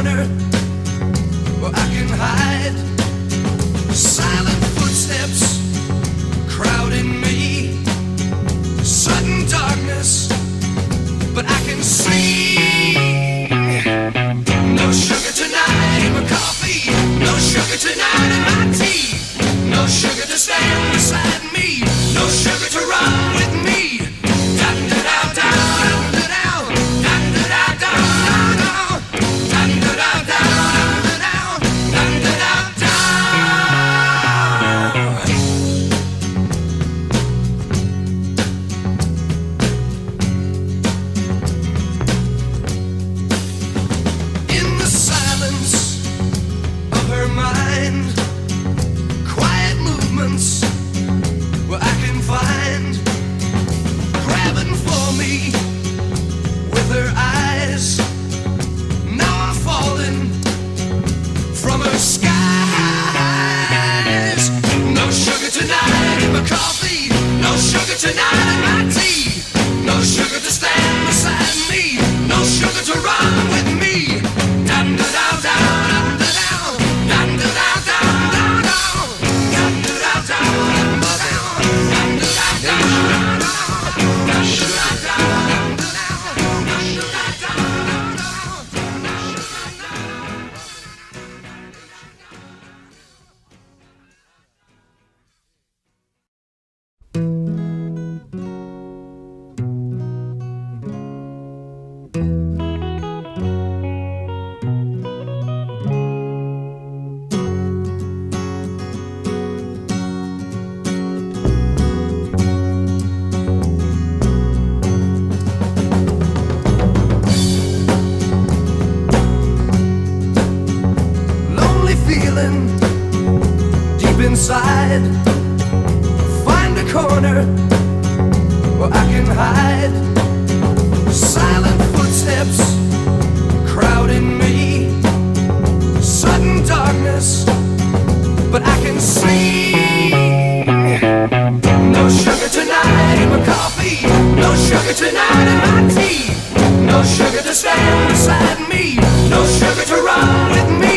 corner where I can hide. Silent footsteps crowding me. Sudden darkness, but I can see. No sugar tonight in my coffee. No sugar tonight in my tea. No sugar to stand beside me. No sugar to run with me. Inside, find a corner where I can hide. Silent footsteps crowding me. Sudden darkness, but I can see. No sugar tonight in my coffee. No sugar tonight in my tea. No sugar to stand beside me. No sugar to run with me.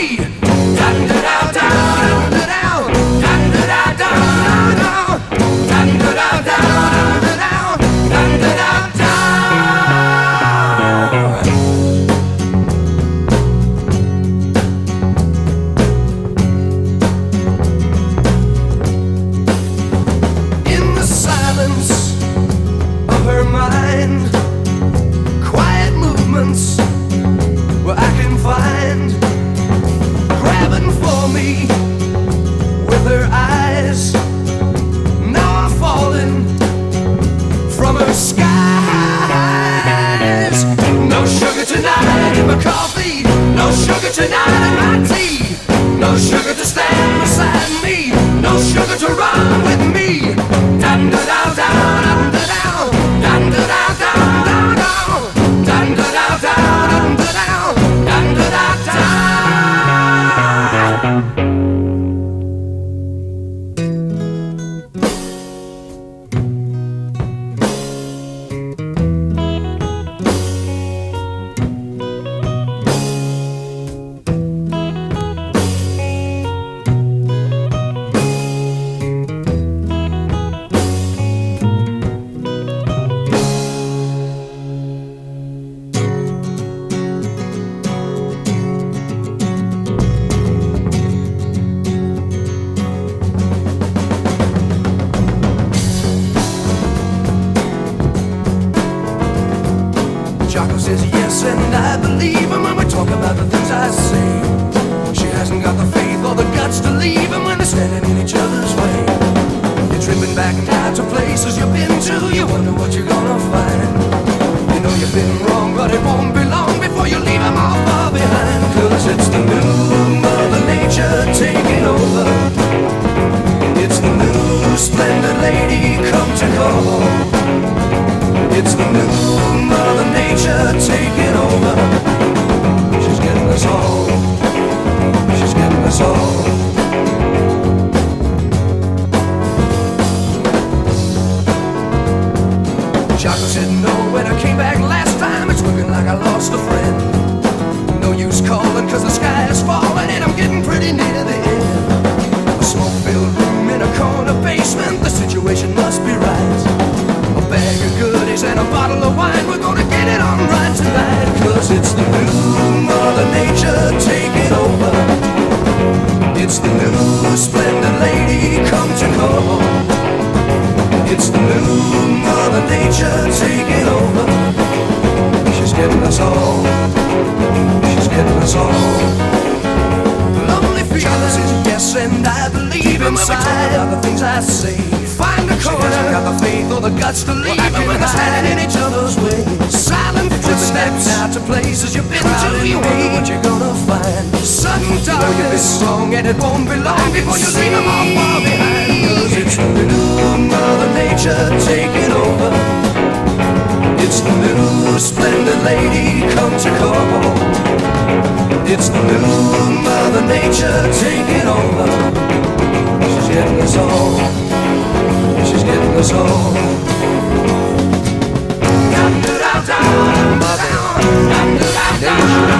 Chocolate said no when I came back last time. It's looking like I lost a friend. No use 'cause the sky is falling and I'm getting pretty near the end. A smoke-filled room in a corner basement, the situation must be right. A bag of goodies and a bottle of wine, we're gonna get it on right tonight. 'Cause it's the new Mother Nature taking over. It's the new splendid lady come to call. It's the new Mother Nature taking over. She's getting us all. She's getting us all. Lonely feelings, yes, and I believe inside about the things I say. Find a corner, she hasn't got the faith or the guts to leave even when we're standing in each other's way. Silent footsteps out to places you've been to. You wonder what you're gonna find. Sudden darkness, you've been strong and it won't be long before you leave them all far behind. 'Cause it's the new Mother Nature taking over. It's the new splendid lady come to call. It's the new Mother Nature taking over. She's getting us all. She's getting us all. Mother Nature.